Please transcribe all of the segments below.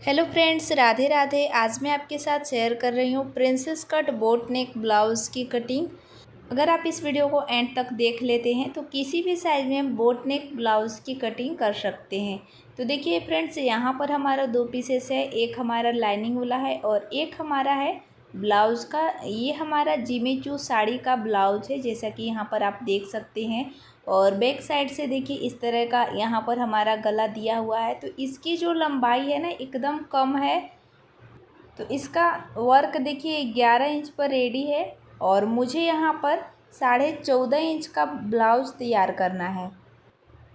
Hello friends, Radhe Radhe. आज मैं आपके साथ शेयर कर रही हूँ प्रिंसेस कट बोट नेक ब्लाउज़ की कटिंग। अगर आप इस वीडियो को एंड तक देख लेते हैं तो किसी भी साइज़ में हम बोट नेक ब्लाउज़ की कटिंग कर सकते हैं। तो देखिए फ्रेंड्स, यहाँ पर हमारा दो पीसेस है, एक हमारा लाइनिंग वाला है और एक हमारा है ब्लाउज़ का। ये हमारा जिमी चू साड़ी का ब्लाउज है, जैसा कि यहाँ पर आप देख सकते हैं। और बैक साइड से देखिए इस तरह का यहाँ पर हमारा गला दिया हुआ है। तो इसकी जो लंबाई है ना, एकदम कम है। तो इसका वर्क देखिए 11 इंच पर रेडी है और मुझे यहाँ पर 14.5 इंच का ब्लाउज तैयार करना है।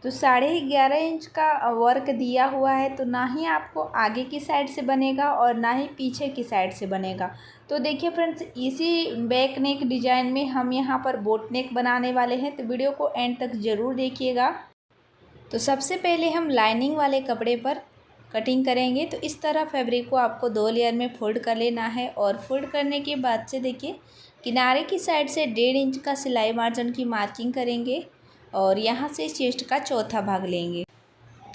तो 11.5 इंच का वर्क दिया हुआ है, तो ना ही आपको आगे की साइड से बनेगा और ना ही पीछे की साइड से बनेगा। तो देखिए फ्रेंड्स, इसी बैक नेक डिजाइन में हम यहाँ पर बोट नेक बनाने वाले हैं, तो वीडियो को एंड तक ज़रूर देखिएगा। तो सबसे पहले हम लाइनिंग वाले कपड़े पर कटिंग करेंगे। तो इस तरह फैब्रिक को आपको 2 लेयर में फोल्ड कर लेना है और फोल्ड करने के बाद से देखिए किनारे की साइड से 1.5 इंच का सिलाई मार्जिन की मार्किंग करेंगे और यहाँ से चेस्ट का चौथा भाग लेंगे।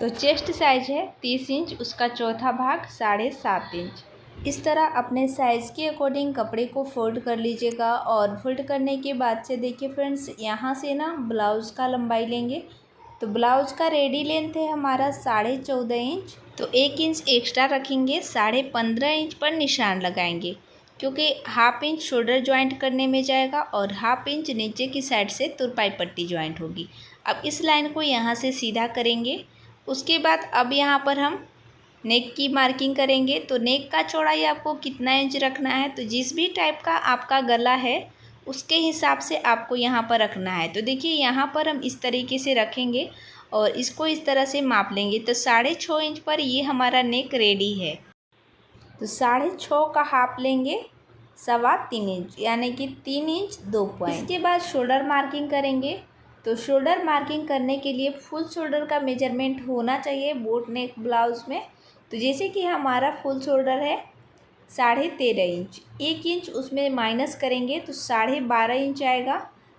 तो चेस्ट साइज है 30 इंच, उसका चौथा भाग 7.5 इंच। इस तरह अपने साइज़ के अकॉर्डिंग कपड़े को फोल्ड कर लीजिएगा। और फोल्ड करने के बाद से देखिए फ्रेंड्स, यहाँ से ना ब्लाउज़ का लंबाई लेंगे। तो ब्लाउज़ का रेडी लेंथ है हमारा 14.5 इंच। तो 1 इंच एक्स्ट्रा रखेंगे, 15.5 इंच पर निशान लगाएंगे, क्योंकि हाफ इंच शोल्डर ज्वाइंट करने में जाएगा और हाफ इंच नीचे की साइड से तुरपाई पट्टी ज्वाइंट होगी। अब इस लाइन को यहाँ से सीधा करेंगे। उसके बाद अब यहाँ पर हम नेक की मार्किंग करेंगे। तो नेक का चौड़ाई आपको कितना इंच रखना है, तो जिस भी टाइप का आपका गला है उसके हिसाब से आपको यहाँ पर रखना है। तो देखिए यहाँ पर हम इस तरीके से रखेंगे और इसको इस तरह से माप लेंगे। तो 6.5 इंच पर ये हमारा नेक रेडी है। तो 6.5 का हाफ लेंगे, 3.25 इंच, यानी कि 3 इंच 2 पॉइंट। इसके बाद शोल्डर मार्किंग करेंगे। तो शोल्डर मार्किंग करने के लिए फुल शोल्डर का मेजरमेंट होना चाहिए बोट नेक ब्लाउज में। तो जैसे कि हमारा फुल शोल्डर है 13.5 इंच, 1 इंच उसमें माइनस करेंगे तो 12.5 इंच आएगा।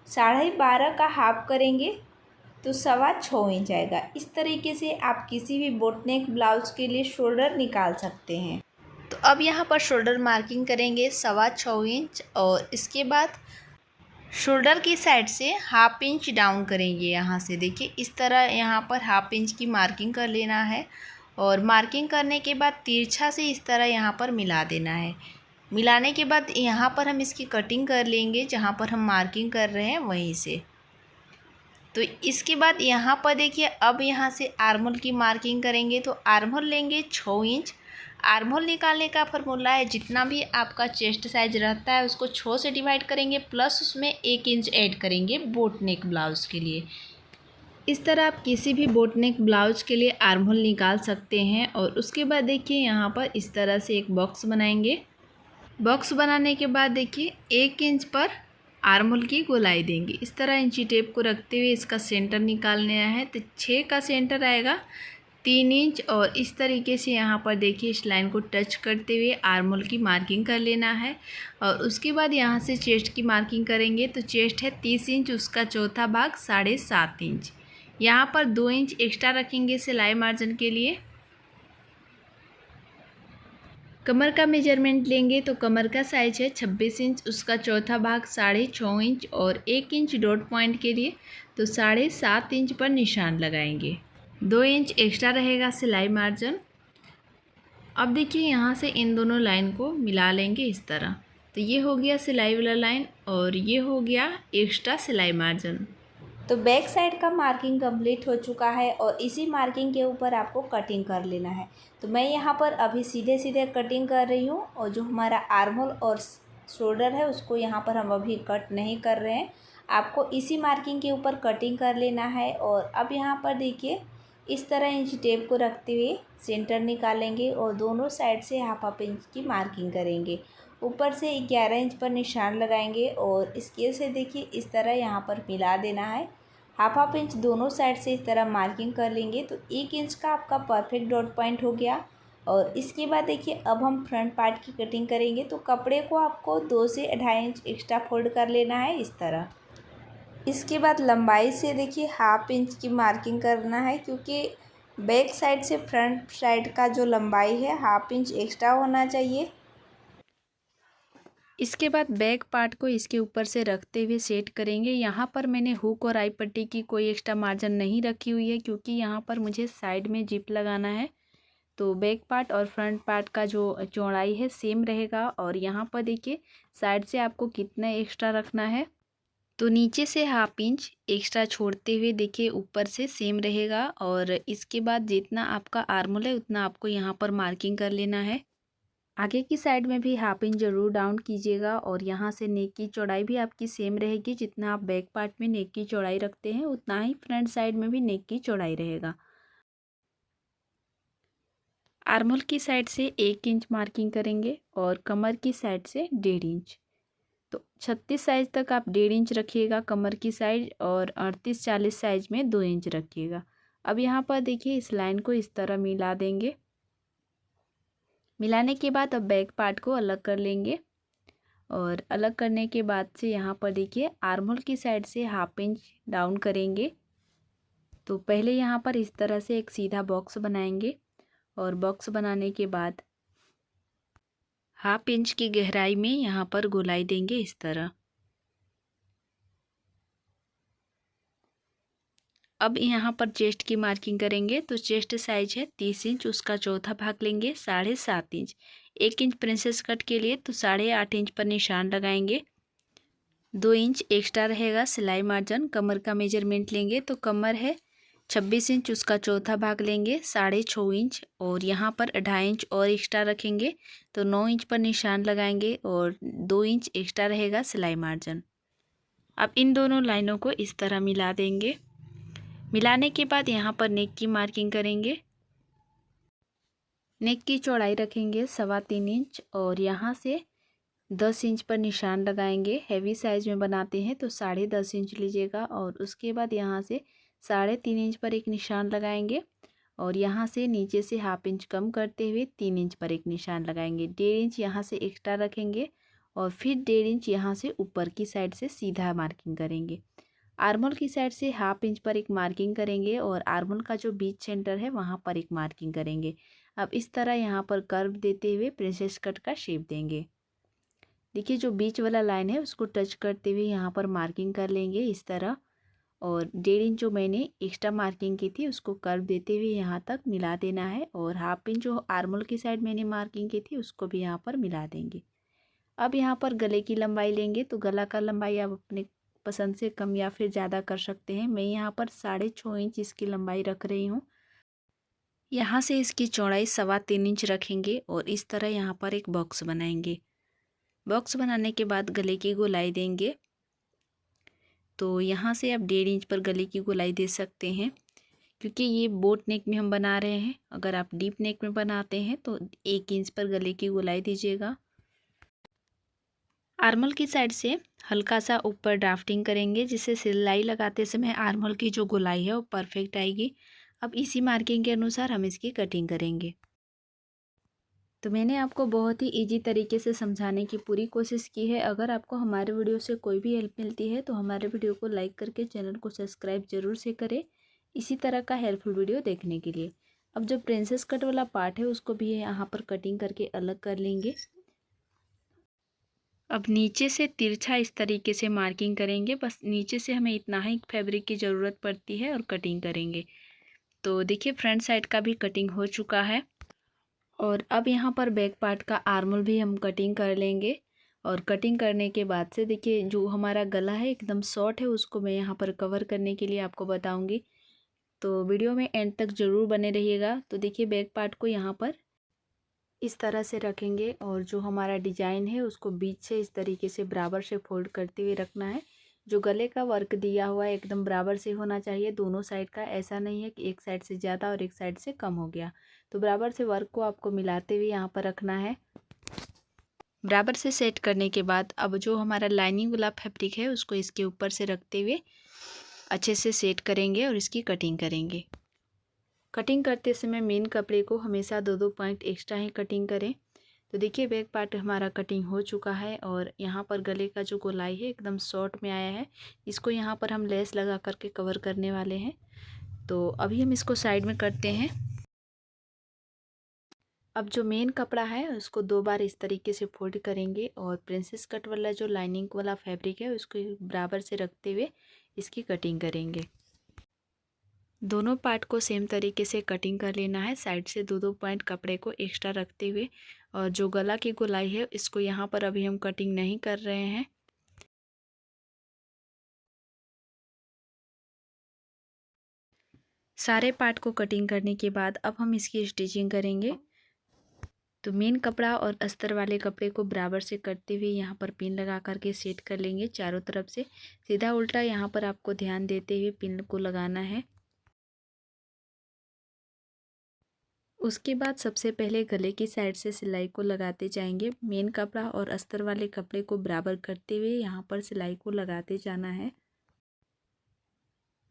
12.5 का हाफ करेंगे तो 6.25 इंच आएगा। इस तरीके से आप किसी भी बोट नेक ब्लाउज के लिए शोल्डर निकाल सकते हैं। तो अब यहाँ पर शोल्डर मार्किंग करेंगे 6.25 इंच और इसके बाद शोल्डर की साइड से हाफ इंच डाउन करेंगे। यहाँ से देखिए इस तरह यहाँ पर हाफ इंच की मार्किंग कर लेना है और मार्किंग करने के बाद तिरछा से इस तरह यहाँ पर मिला देना है। मिलाने के बाद यहाँ पर हम इसकी कटिंग कर लेंगे, जहाँ पर हम मार्किंग कर रहे हैं वहीं से। तो इसके बाद यहाँ पर देखिए अब यहाँ से आर्महोल की मार्किंग करेंगे। तो आर्महोल लेंगे 6 इंच। आर्महोल निकालने का फॉर्मूला है, जितना भी आपका चेस्ट साइज रहता है उसको 6 से डिवाइड करेंगे, प्लस उसमें 1 इंच ऐड करेंगे बोट नेक ब्लाउज़ के लिए। इस तरह आप किसी भी बोट नेक ब्लाउज के लिए आर्महोल निकाल सकते हैं। और उसके बाद देखिए यहाँ पर इस तरह से एक बॉक्स बनाएंगे। बॉक्स बनाने के बाद देखिए 1 इंच पर आर्महोल की गोलाई देंगे। इस तरह इंची टेप को रखते हुए इसका सेंटर निकालना है। तो 6 का सेंटर आएगा 3 इंच और इस तरीके से यहाँ पर देखिए इस लाइन को टच करते हुए आर्महोल की मार्किंग कर लेना है। और उसके बाद यहाँ से चेस्ट की मार्किंग करेंगे। तो चेस्ट है 30 इंच, उसका चौथा भाग 7.5 इंच। यहाँ पर 2 इंच एक्स्ट्रा रखेंगे सिलाई मार्जिन के लिए। कमर का मेजरमेंट लेंगे। तो कमर का साइज है 26 इंच, उसका चौथा भाग 6.5 इंच और 1 इंच डॉट पॉइंट के लिए तो 7.5 इंच पर निशान लगाएंगे। 2 इंच एक्स्ट्रा रहेगा सिलाई मार्जिन। अब देखिए यहाँ से इन दोनों लाइन को मिला लेंगे इस तरह। तो ये हो गया सिलाई वाला लाइन और ये हो गया एक्स्ट्रा सिलाई मार्जिन। तो बैक साइड का मार्किंग कंप्लीट हो चुका है और इसी मार्किंग के ऊपर आपको कटिंग कर लेना है। तो मैं यहाँ पर अभी सीधे सीधे कटिंग कर रही हूँ और जो हमारा आर्महोल और शोल्डर है उसको यहाँ पर हम अभी कट नहीं कर रहे हैं। आपको इसी मार्किंग के ऊपर कटिंग कर लेना है। और अब यहाँ पर देखिए इस तरह इंच टेप को रखते हुए सेंटर निकालेंगे और दोनों साइड से हाफ इंच की मार्किंग करेंगे। ऊपर से 11 इंच पर निशान लगाएंगे और स्केल से देखिए इस तरह यहाँ पर मिला देना है। हाफ इंच दोनों साइड से इस तरह मार्किंग कर लेंगे। तो 1 इंच का आपका परफेक्ट डॉट पॉइंट हो गया। और इसके बाद देखिए अब हम फ्रंट पार्ट की कटिंग करेंगे। तो कपड़े को आपको 2 से 2.5 इंच एक्स्ट्रा फोल्ड कर लेना है इस तरह। इसके बाद लंबाई से देखिए हाफ इंच की मार्किंग करना है, क्योंकि बैक साइड से फ्रंट साइड का जो लंबाई है 1/2 इंच एक्स्ट्रा होना चाहिए। इसके बाद बैक पार्ट को इसके ऊपर से रखते हुए सेट करेंगे। यहाँ पर मैंने हुक और आई पट्टी की कोई एक्स्ट्रा मार्जिन नहीं रखी हुई है, क्योंकि यहाँ पर मुझे साइड में जिप लगाना है। तो बैक पार्ट और फ्रंट पार्ट का जो चौड़ाई है सेम रहेगा। और यहाँ पर देखिए साइड से आपको कितना एक्स्ट्रा रखना है, तो नीचे से 1/2 इंच एक्स्ट्रा छोड़ते हुए देखिए ऊपर से सेम रहेगा। और इसके बाद जितना आपका आर्मोल है उतना आपको यहाँ पर मार्किंग कर लेना है। आगे की साइड में भी 1/2 इंच ज़रूर डाउन कीजिएगा। और यहाँ से नेक की चौड़ाई भी आपकी सेम रहेगी। जितना आप बैक पार्ट में नेक की चौड़ाई रखते हैं उतना ही फ्रंट साइड में भी नेक की चौड़ाई रहेगा। आर्मोल की साइड से 1 इंच मार्किंग करेंगे और कमर की साइड से 1.5 इंच। तो 36 साइज तक आप 1.5 इंच रखिएगा कमर की साइज, और 38-40 साइज में 2 इंच रखिएगा। अब यहाँ पर देखिए इस लाइन को इस तरह मिला देंगे। मिलाने के बाद अब बैक पार्ट को अलग कर लेंगे। और अलग करने के बाद से यहाँ पर देखिए आर्महोल की साइड से 1/2 इंच डाउन करेंगे। तो पहले यहाँ पर इस तरह से एक सीधा बॉक्स बनाएंगे। और बॉक्स बनाने के बाद 1/2 इंच की गहराई में यहाँ पर गोलाई देंगे इस तरह। अब यहाँ पर चेस्ट की मार्किंग करेंगे। तो चेस्ट साइज है 30 इंच, उसका चौथा भाग लेंगे 7.5 इंच। 1 इंच प्रिंसेस कट के लिए तो 8.5 इंच पर निशान लगाएंगे। 2 इंच एक्स्ट्रा रहेगा सिलाई मार्जिन। कमर का मेजरमेंट लेंगे तो कमर है 26 इंच, उसका चौथा भाग लेंगे 6.5 इंच। और यहाँ पर 2.5 इंच और एक्स्ट्रा रखेंगे तो 9 इंच पर निशान लगाएंगे और 2 इंच एक्स्ट्रा रहेगा सिलाई मार्जिन। अब इन दोनों लाइनों को इस तरह मिला देंगे। मिलाने के बाद यहाँ पर नेक की मार्किंग करेंगे। नेक की चौड़ाई रखेंगे 3.25 इंच और यहाँ से 10 इंच पर निशान लगाएंगे। हैवी साइज में बनाते हैं तो 10.5 इंच लीजिएगा। और उसके बाद यहाँ से 3.5 इंच पर एक निशान लगाएंगे। और यहाँ से नीचे से 1/2 इंच कम करते हुए 3 इंच पर एक निशान लगाएंगे। 1.5 इंच यहाँ से एक्स्ट्रा रखेंगे और फिर 1.5 इंच यहाँ से ऊपर की साइड से सीधा मार्किंग करेंगे। आर्मोल की साइड से 1/2 इंच पर एक मार्किंग करेंगे और आर्मोल का जो बीच सेंटर है वहाँ पर एक मार्किंग करेंगे। अब इस तरह यहाँ पर कर्व देते हुए प्रिंसेस कट का शेप देंगे। देखिए जो बीच वाला लाइन है उसको टच करते हुए यहाँ पर मार्किंग कर लेंगे इस तरह। और 1.5 इंच जो मैंने एक्स्ट्रा मार्किंग की थी उसको कर्व देते हुए यहाँ तक मिला देना है। और 1/2 इंच जो आर्मोल की साइड मैंने मार्किंग की थी उसको भी यहाँ पर मिला देंगे। अब यहाँ पर गले की लंबाई लेंगे तो गला का लंबाई आप अपने पसंद से कम या फिर ज़्यादा कर सकते हैं। मैं यहाँ पर 6.5 इंच इसकी लंबाई रख रही हूँ। यहाँ से इसकी चौड़ाई 3.25 इंच रखेंगे और इस तरह यहाँ पर एक बॉक्स बनाएंगे। बॉक्स बनाने के बाद गले की गोलाई देंगे। तो यहाँ से आप 1.5 इंच पर गले की गोलाई दे सकते हैं, क्योंकि ये बोट नेक में हम बना रहे हैं। अगर आप डीप नेक में बनाते हैं तो 1 इंच पर गले की गोलाई दीजिएगा। आर्मोल की साइड से हल्का सा ऊपर ड्राफ्टिंग करेंगे, जिससे सिलाई लगाते समय आर्मोल की जो गोलाई है वो परफेक्ट आएगी। अब इसी मार्किंग के अनुसार हम इसकी कटिंग करेंगे। तो मैंने आपको बहुत ही इजी तरीके से समझाने की पूरी कोशिश की है। अगर आपको हमारे वीडियो से कोई भी हेल्प मिलती है तो हमारे वीडियो को लाइक करके चैनल को सब्सक्राइब जरूर से करें, इसी तरह का हेल्पफुल वीडियो देखने के लिए। अब जो प्रिंसेस कट वाला पार्ट है उसको भी यहाँ पर कटिंग करके अलग कर लेंगे। अब नीचे से तिरछा इस तरीके से मार्किंग करेंगे। बस नीचे से हमें इतना ही फैब्रिक की ज़रूरत पड़ती है और कटिंग करेंगे। तो देखिए फ्रंट साइड का भी कटिंग हो चुका है। और अब यहाँ पर बैक पार्ट का आर्मोल भी हम कटिंग कर लेंगे। और कटिंग करने के बाद से देखिए जो हमारा गला है एकदम शॉर्ट है, उसको मैं यहाँ पर कवर करने के लिए आपको बताऊँगी। तो वीडियो में एंड तक ज़रूर बने रहिएगा। तो देखिए बैक पार्ट को यहाँ पर इस तरह से रखेंगे और जो हमारा डिजाइन है उसको बीच से इस तरीके से बराबर से फोल्ड करते हुए रखना है। जो गले का वर्क दिया हुआ है एकदम बराबर से होना चाहिए दोनों साइड का। ऐसा नहीं है कि एक साइड से ज़्यादा और एक साइड से कम हो गया। तो बराबर से वर्क को आपको मिलाते हुए यहाँ पर रखना है। बराबर से सेट करने के बाद अब जो हमारा लाइनिंग वाला फैब्रिक है उसको इसके ऊपर से रखते हुए अच्छे से सेट करेंगे और इसकी कटिंग करेंगे। कटिंग करते समय मेन कपड़े को हमेशा 2-2 पॉइंट एक्स्ट्रा ही कटिंग करें। तो देखिए बैक पार्ट हमारा कटिंग हो चुका है और यहाँ पर गले का जो गोलाई है एकदम शॉर्ट में आया है। इसको यहाँ पर हम लेस लगा करके कवर करने वाले हैं। तो अभी हम इसको साइड में करते हैं। अब जो मेन कपड़ा है उसको 2 बार इस तरीके से फोल्ड करेंगे और प्रिंसेस कट वाला जो लाइनिंग वाला फैब्रिक है उसको बराबर से रखते हुए इसकी कटिंग करेंगे। दोनों पार्ट को सेम तरीके से कटिंग कर लेना है, साइड से 2-2 पॉइंट कपड़े को एक्स्ट्रा रखते हुए। और जो गला की गोलाई है इसको यहाँ पर अभी हम कटिंग नहीं कर रहे हैं। सारे पार्ट को कटिंग करने के बाद अब हम इसकी स्टिचिंग करेंगे। तो मेन कपड़ा और अस्तर वाले कपड़े को बराबर से करते हुए यहाँ पर पिन लगा करके सेट कर लेंगे चारों तरफ से। सीधा उल्टा यहाँ पर आपको ध्यान देते हुए पिन को लगाना है। उसके बाद सबसे पहले गले की साइड से सिलाई को लगाते जाएंगे। मेन कपड़ा और अस्तर वाले कपड़े को बराबर करते हुए यहाँ पर सिलाई को लगाते जाना है।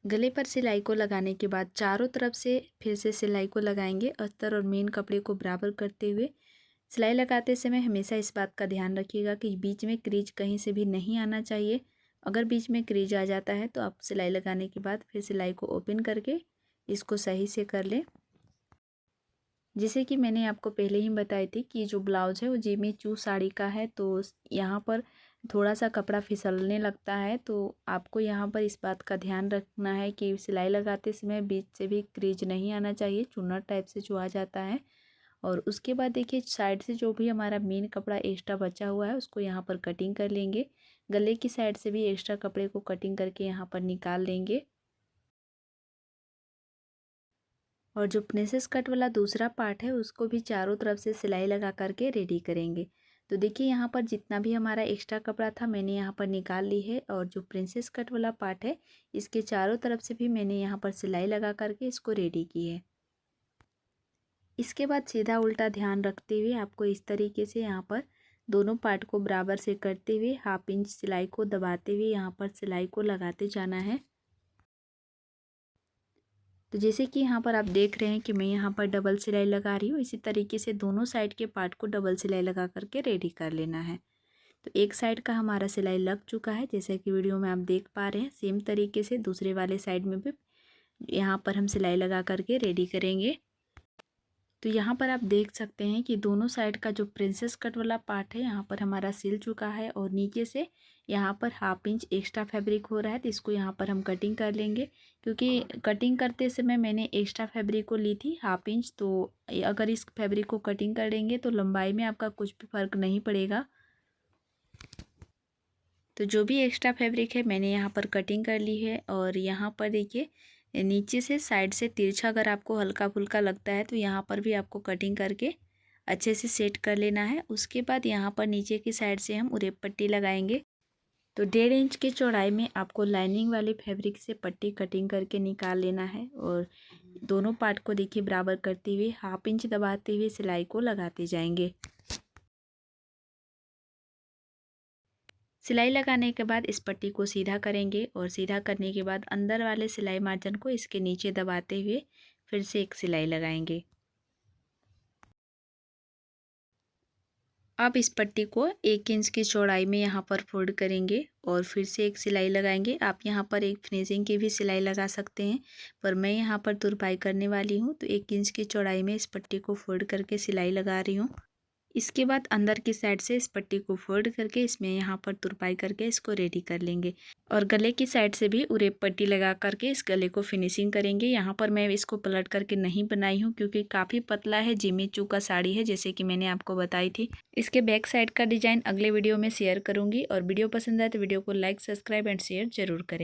गले पर सिलाई को लगाने के बाद चारों तरफ से फिर से सिलाई को लगाएंगे। अस्तर और मेन कपड़े को बराबर करते हुए सिलाई लगाते समय हमेशा इस बात का ध्यान रखिएगा कि बीच में क्रीज कहीं से भी नहीं आना चाहिए। अगर बीच में क्रीज आ जाता है तो आप सिलाई लगाने के बाद फिर सिलाई को ओपन करके इसको सही से कर लें। जैसे कि मैंने आपको पहले ही बताई थी कि जो ब्लाउज़ है वो जिमी चू साड़ी का है, तो यहाँ पर थोड़ा सा कपड़ा फिसलने लगता है। तो आपको यहाँ पर इस बात का ध्यान रखना है कि सिलाई लगाते समय बीच से भी क्रीज नहीं आना चाहिए, चुन्नट टाइप से जो आ जाता है। और उसके बाद देखिए साइड से जो भी हमारा मेन कपड़ा एक्स्ट्रा बचा हुआ है उसको यहाँ पर कटिंग कर लेंगे। गले की साइड से भी एक्स्ट्रा कपड़े को कटिंग करके यहाँ पर निकाल लेंगे। और जो प्रिंसेस कट वाला दूसरा पार्ट है उसको भी चारों तरफ से सिलाई लगा करके रेडी करेंगे। तो देखिए यहाँ पर जितना भी हमारा एक्स्ट्रा कपड़ा था मैंने यहाँ पर निकाल ली है। और जो प्रिंसेस कट वाला पार्ट है इसके चारों तरफ से भी मैंने यहाँ पर सिलाई लगा करके इसको रेडी की है। इसके बाद सीधा उल्टा ध्यान रखते हुए आपको इस तरीके से यहाँ पर दोनों पार्ट को बराबर से करते हुए 1/2 इंच सिलाई को दबाते हुए यहाँ पर सिलाई को लगाते जाना है। तो जैसे कि यहाँ पर आप देख रहे हैं कि मैं यहाँ पर डबल सिलाई लगा रही हूँ, इसी तरीके से दोनों साइड के पार्ट को डबल सिलाई लगा करके रेडी कर लेना है। तो एक साइड का हमारा सिलाई लग चुका है, जैसे कि वीडियो में आप देख पा रहे हैं। सेम तरीके से दूसरे वाले साइड में भी यहाँ पर हम सिलाई लगा करके रेडी करेंगे। तो यहाँ पर आप देख सकते हैं कि दोनों साइड का जो प्रिंसेस कट वाला पार्ट है यहाँ पर हमारा सिल चुका है और नीचे से यहाँ पर 1/2 इंच एक्स्ट्रा फैब्रिक हो रहा है। तो इसको यहाँ पर हम कटिंग कर लेंगे, क्योंकि कटिंग करते समय मैंने एक्स्ट्रा फैब्रिक को ली थी 1/2 इंच। तो अगर इस फैब्रिक को कटिंग कर लेंगे तो लंबाई में आपका कुछ भी फ़र्क नहीं पड़ेगा। तो जो भी एक्स्ट्रा फैब्रिक है मैंने यहाँ पर कटिंग कर ली है। और यहाँ पर देखिए नीचे से साइड से तिरछा अगर आपको हल्का फुल्का लगता है तो यहाँ पर भी आपको कटिंग करके अच्छे से सेट कर लेना है। उसके बाद यहाँ पर नीचे की साइड से हम उरेप पट्टी लगाएंगे। तो 1.5 इंच की चौड़ाई में आपको लाइनिंग वाले फैब्रिक से पट्टी कटिंग करके निकाल लेना है। और दोनों पार्ट को देखिए बराबर करते हुए 1/2 इंच दबाते हुए सिलाई को लगाते जाएंगे। सिलाई लगाने के बाद इस पट्टी को सीधा करेंगे और सीधा करने के बाद अंदर वाले सिलाई मार्जिन को इसके नीचे दबाते हुए फिर से एक सिलाई लगाएंगे। अब इस पट्टी को 1 इंच की चौड़ाई में यहाँ पर फोल्ड करेंगे और फिर से एक सिलाई लगाएंगे। आप यहाँ पर एक फिनिशिंग की भी सिलाई लगा सकते हैं, पर मैं यहाँ पर तुरपाई करने वाली हूँ तो 1 इंच की चौड़ाई में इस पट्टी को फोल्ड करके सिलाई लगा रही हूँ। इसके बाद अंदर की साइड से इस पट्टी को फोल्ड करके इसमें यहाँ पर तुरपाई करके इसको रेडी कर लेंगे। और गले की साइड से भी उरेप पट्टी लगा करके इस गले को फिनिशिंग करेंगे। यहाँ पर मैं इसको पलट करके नहीं बनाई हूँ क्योंकि काफ़ी पतला है, जिमी चू का साड़ी है जैसे कि मैंने आपको बताई थी। इसके बैक साइड का डिजाइन अगले वीडियो में शेयर करूँगी। और वीडियो पसंद आए तो वीडियो को लाइक, सब्सक्राइब एंड शेयर जरूर करें।